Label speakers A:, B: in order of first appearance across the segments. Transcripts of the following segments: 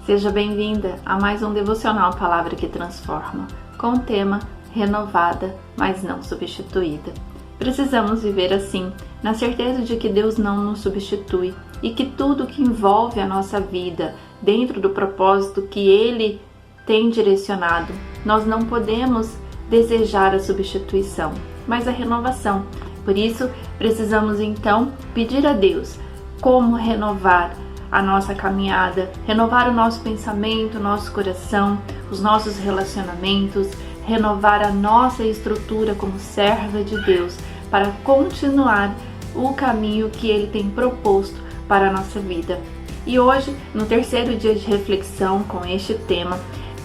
A: Seja bem-vinda a mais um Devocional Palavra que Transforma, com o tema Renovada, mas não substituída. Precisamos viver assim, na certeza de que Deus não nos substitui e que tudo que envolve a nossa vida, dentro do propósito que Ele tem direcionado, nós não podemos desejar a substituição, mas a renovação. Por isso, precisamos então pedir a Deus como renovar a nossa caminhada, renovar o nosso pensamento, o nosso coração, os nossos relacionamentos, renovar a nossa estrutura como serva de Deus para continuar o caminho que Ele tem proposto para a nossa vida. E hoje, no terceiro dia de reflexão com este tema,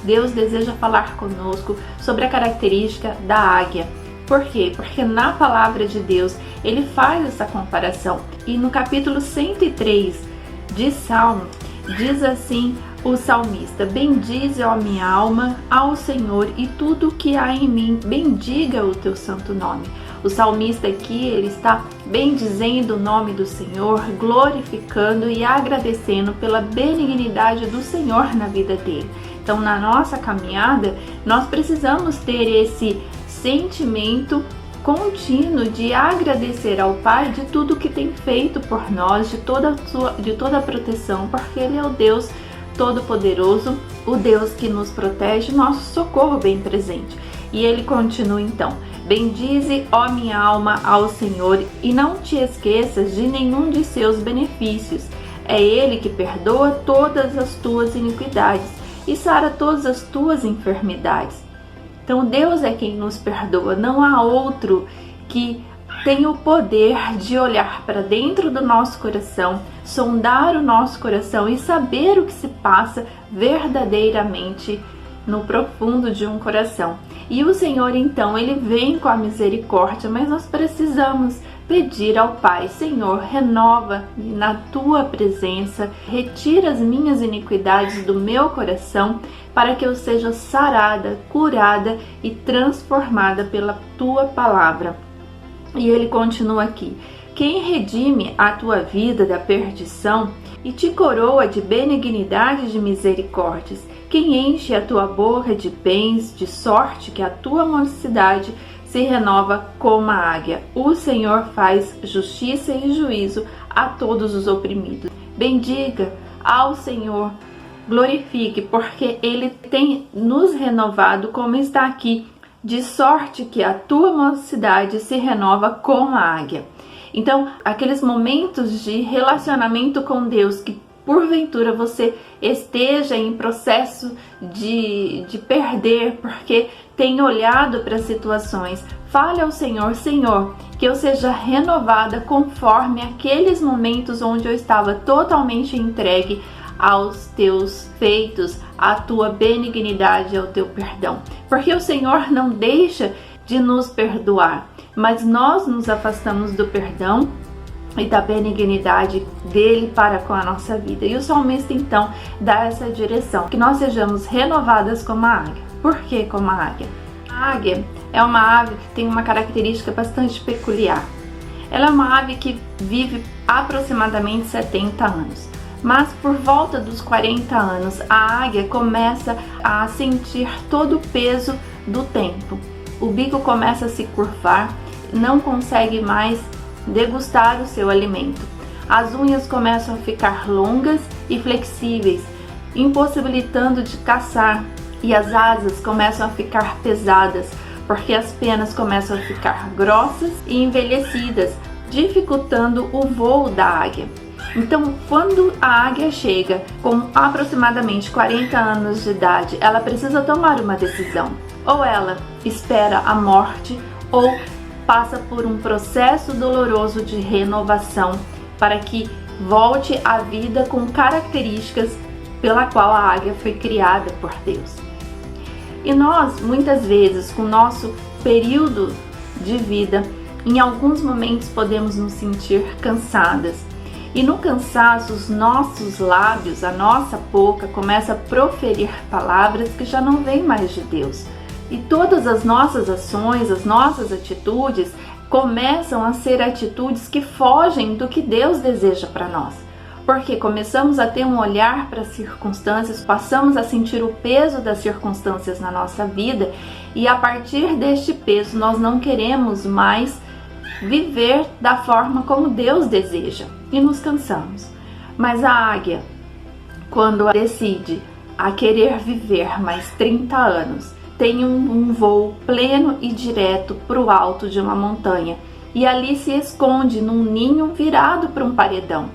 A: Deus deseja falar conosco sobre a característica da águia. Por quê? Porque na palavra de Deus Ele faz essa comparação. E no capítulo 103 de Salmo, diz assim o salmista: bendize, ó minha alma, ao Senhor, e tudo o que há em mim, bendiga o teu santo nome. O salmista aqui, ele está bendizendo o nome do Senhor, glorificando e agradecendo pela benignidade do Senhor na vida dele. Então, na nossa caminhada, nós precisamos ter esse sentimento contínuo de agradecer ao Pai de tudo que tem feito por nós, de toda a proteção, porque Ele é o Deus Todo-Poderoso, o Deus que nos protege, nosso socorro bem presente. E Ele continua então: bendize, ó minha alma, ao Senhor, e não te esqueças de nenhum de seus benefícios. É Ele que perdoa todas as tuas iniquidades e sara todas as tuas enfermidades. Então Deus é quem nos perdoa, não há outro que tenha o poder de olhar para dentro do nosso coração, sondar o nosso coração e saber o que se passa verdadeiramente no profundo de um coração. E o Senhor então, Ele vem com a misericórdia, mas nós precisamos pedir ao Pai: Senhor, renova na Tua presença, retira as minhas iniquidades do meu coração, para que eu seja sarada, curada e transformada pela Tua palavra. E Ele continua aqui: quem redime a tua vida da perdição e te coroa de benignidade e de misericórdias, quem enche a tua boca de bens, de sorte que a tua mocidade se renova como a águia. O Senhor faz justiça e juízo a todos os oprimidos. Bendiga ao Senhor, glorifique, porque Ele tem nos renovado, como está aqui, de sorte que a tua mocidade se renova como a águia. Então, aqueles momentos de relacionamento com Deus que porventura você esteja em processo de perder porque tem olhado para as situações, fale ao Senhor: Senhor, que eu seja renovada conforme aqueles momentos onde eu estava totalmente entregue aos teus feitos, à tua benignidade, ao teu perdão. Porque o Senhor não deixa de nos perdoar, mas nós nos afastamos do perdão e da benignidade dele para com a nossa vida. E o salmista então dá essa direção: que nós sejamos renovadas como a águia. Por que como a águia? A águia é uma ave que tem uma característica bastante peculiar. Ela é uma ave que vive aproximadamente 70 anos. Mas por volta dos 40 anos, a águia começa a sentir todo o peso do tempo. O bico começa a se curvar, não consegue mais degustar o seu alimento. As unhas começam a ficar longas e flexíveis, impossibilitando de caçar, e as asas começam a ficar pesadas, porque as penas começam a ficar grossas e envelhecidas, dificultando o voo da águia. Então, quando a águia chega com aproximadamente 40 anos de idade, ela precisa tomar uma decisão. Ou ela espera a morte, ou passa por um processo doloroso de renovação para que volte à vida com características pela qual a águia foi criada por Deus. E nós, muitas vezes, com o nosso período de vida, em alguns momentos podemos nos sentir cansadas. E no cansaço, os nossos lábios, a nossa boca começa a proferir palavras que já não vêm mais de Deus. E todas as nossas ações, as nossas atitudes começam a ser atitudes que fogem do que Deus deseja para nós. porque começamos a ter um olhar para as circunstâncias, passamos a sentir o peso das circunstâncias na nossa vida e a partir deste peso nós não queremos mais viver da forma como Deus deseja e nos cansamos. Mas a águia, quando decide a querer viver mais 30 anos, tem um voo pleno e direto para o alto de uma montanha e ali se esconde num ninho virado para um paredão.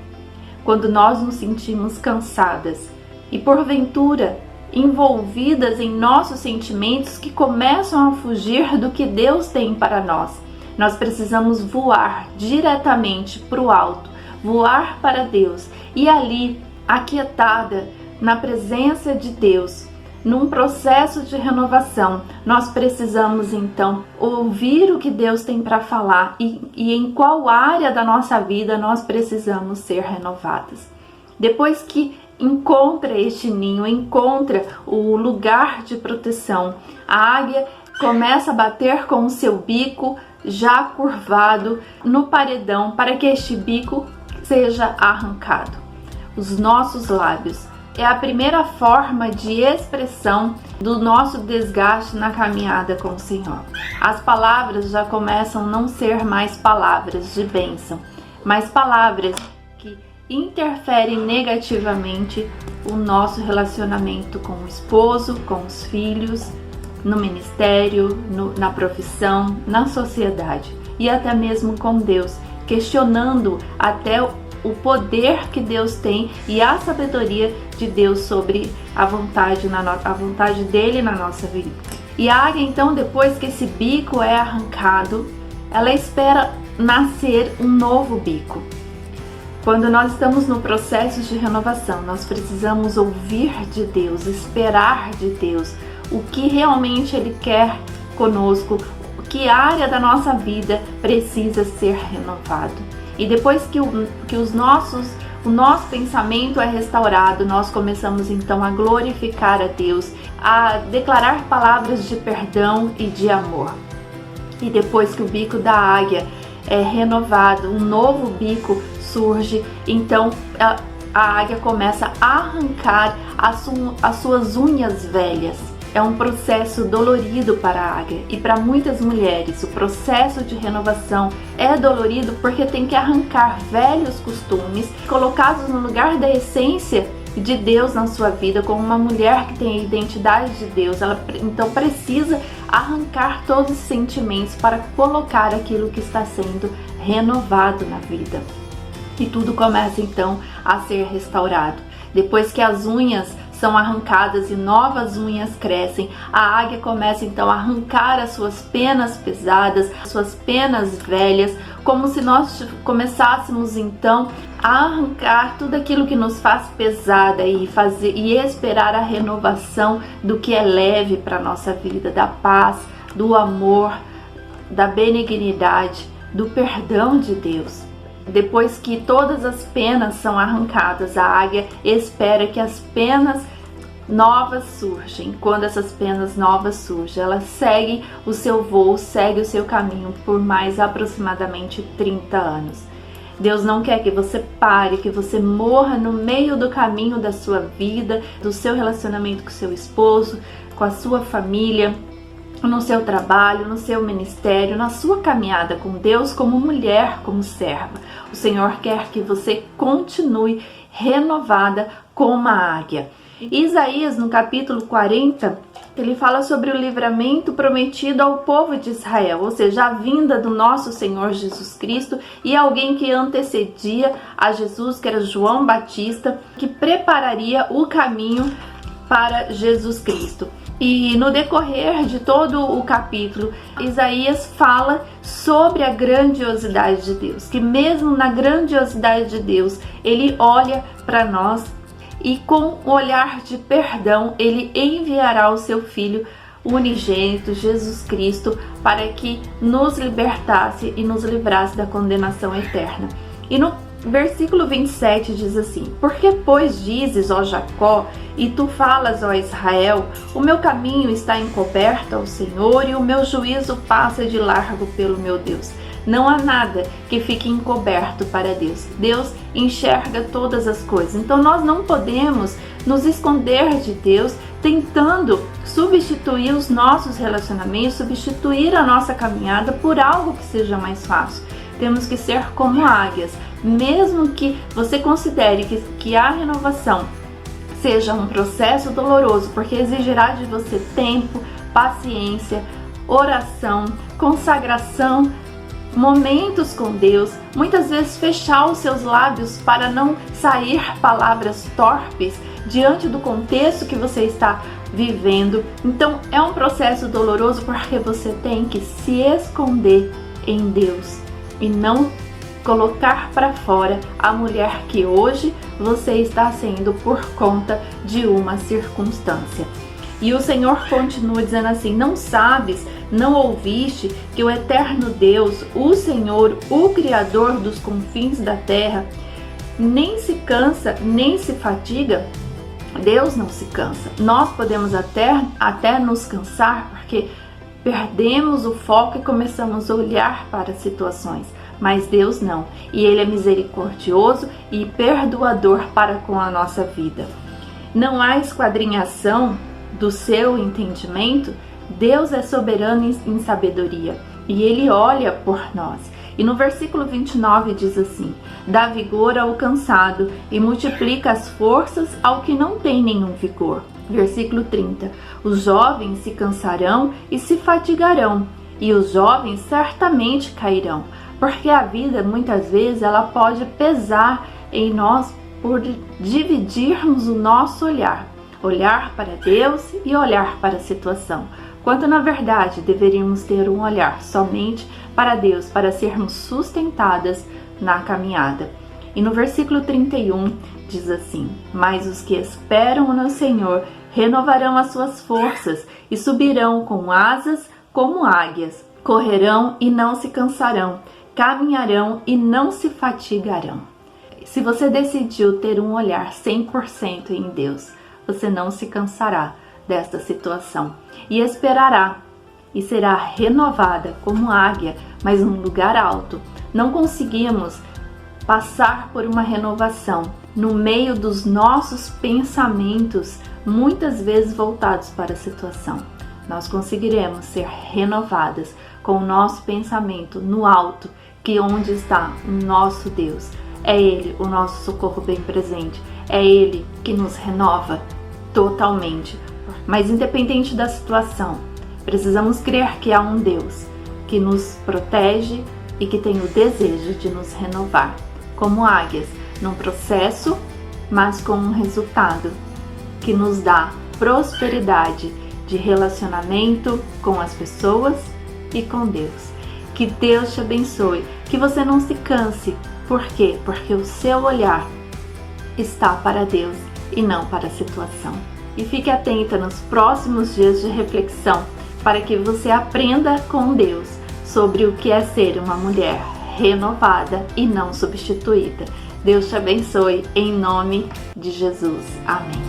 A: Quando nós nos sentimos cansadas e porventura envolvidas em nossos sentimentos que começam a fugir do que Deus tem para nós, nós precisamos voar diretamente para o alto, voar para Deus e ali, aquietada na presença de Deus, num processo de renovação, nós precisamos então ouvir o que Deus tem para falar e em qual área da nossa vida nós precisamos ser renovadas. Depois que encontra este ninho, encontra o lugar de proteção, a águia começa a bater com o seu bico já curvado no paredão para que este bico seja arrancado. Os nossos lábios é a primeira forma de expressão do nosso desgaste na caminhada com o Senhor. As palavras já começam a não ser mais palavras de bênção, mas palavras que interferem negativamente o nosso relacionamento com o esposo, com os filhos, no ministério, na profissão, na sociedade e até mesmo com Deus, questionando até o poder que Deus tem e a sabedoria de Deus sobre a vontade dele na nossa vida. E a águia, então, depois que esse bico é arrancado, ela espera nascer um novo bico. Quando nós estamos no processo de renovação, nós precisamos ouvir de Deus, esperar de Deus o que realmente Ele quer conosco, que área da nossa vida precisa ser renovado. E depois que o nosso pensamento é restaurado, nós começamos então a glorificar a Deus, a declarar palavras de perdão e de amor. E depois que o bico da águia é renovado, um novo bico surge, então a águia começa a arrancar as suas unhas velhas. É um processo dolorido para a águia e para muitas mulheres o processo de renovação é dolorido porque tem que arrancar velhos costumes colocados no lugar da essência de Deus na sua vida. Como uma mulher que tem a identidade de Deus, ela então precisa arrancar todos os sentimentos para colocar aquilo que está sendo renovado na vida. E tudo começa então a ser restaurado. Depois que as unhas são arrancadas e novas unhas crescem, a águia começa então a arrancar as suas penas pesadas, as suas penas velhas, como se nós começássemos então a arrancar tudo aquilo que nos faz pesada e esperar a renovação do que é leve para a nossa vida, da paz, do amor, da benignidade, do perdão de Deus. Depois que todas as penas são arrancadas, a águia espera que as penas novas surgem. Quando essas penas novas surgem, ela segue o seu voo, segue o seu caminho por mais aproximadamente 30 anos. Deus não quer que você pare, que você morra no meio do caminho da sua vida, do seu relacionamento com o seu esposo, com a sua família, no seu trabalho, no seu ministério, na sua caminhada com Deus como mulher, como serva. O Senhor quer que você continue renovada como a águia. Isaías, no capítulo 40, ele fala sobre o livramento prometido ao povo de Israel, ou seja, a vinda do nosso Senhor Jesus Cristo e alguém que antecedia a Jesus, que era João Batista, que prepararia o caminho para Jesus Cristo. E no decorrer de todo o capítulo, Isaías fala sobre a grandiosidade de Deus, que mesmo na grandiosidade de Deus, Ele olha para nós e com um olhar de perdão, Ele enviará o seu Filho unigênito, Jesus Cristo, para que nos libertasse e nos livrasse da condenação eterna. E no versículo 27 diz assim: Porque, pois, dizes, ó Jacó, e tu falas, ó Israel, o meu caminho está encoberto ao Senhor, e o meu juízo passa de largo pelo meu Deus. Não há nada que fique encoberto para Deus. Deus enxerga todas as coisas. Então nós não podemos nos esconder de Deus tentando substituir os nossos relacionamentos, substituir a nossa caminhada por algo que seja mais fácil. Temos que ser como águias. Mesmo que você considere que a renovação seja um processo doloroso, porque exigirá de você tempo, paciência, oração, consagração, momentos com Deus, muitas vezes fechar os seus lábios para não sair palavras torpes diante do contexto que você está vivendo. Então é um processo doloroso porque você tem que se esconder em Deus e não colocar para fora a mulher que hoje você está sendo por conta de uma circunstância. E o Senhor continua dizendo assim: não sabes, não ouviste que o eterno Deus, o Senhor, o Criador dos confins da terra, nem se cansa, nem se fatiga? Deus não se cansa. Nós podemos até nos cansar porque perdemos o foco e começamos a olhar para situações. Mas Deus não. E Ele é misericordioso e perdoador para com a nossa vida. Não há esquadrinhação do seu entendimento. Deus é soberano em sabedoria e Ele olha por nós. E no versículo 29 diz assim: dá vigor ao cansado e multiplica as forças ao que não tem nenhum vigor. Versículo 30: os jovens se cansarão e se fatigarão, e os jovens certamente cairão. Porque a vida, muitas vezes, ela pode pesar em nós por dividirmos o nosso olhar para Deus e olhar para a situação, quando na verdade deveríamos ter um olhar somente para Deus, para sermos sustentadas na caminhada. E no versículo 31 diz assim: mas os que esperam no Senhor renovarão as suas forças e subirão com asas como águias, correrão e não se cansarão, caminharão e não se fatigarão. Se você decidiu ter um olhar 100% em Deus, você não se cansará desta situação e esperará e será renovada como águia, mas num lugar alto. Não conseguimos passar por uma renovação no meio dos nossos pensamentos, muitas vezes voltados para a situação. Nós conseguiremos ser renovadas com o nosso pensamento no alto, que onde está o nosso Deus. É Ele o nosso socorro bem presente. É Ele que nos renova totalmente. Mas independente da situação, precisamos crer que há um Deus que nos protege e que tem o desejo de nos renovar, como águias, num processo, mas com um resultado que nos dá prosperidade de relacionamento com as pessoas e com Deus. Que Deus te abençoe, que você não se canse. Por quê? Porque o seu olhar está para Deus e não para a situação. E fique atenta nos próximos dias de reflexão para que você aprenda com Deus sobre o que é ser uma mulher renovada e não substituída. Deus te abençoe em nome de Jesus. Amém.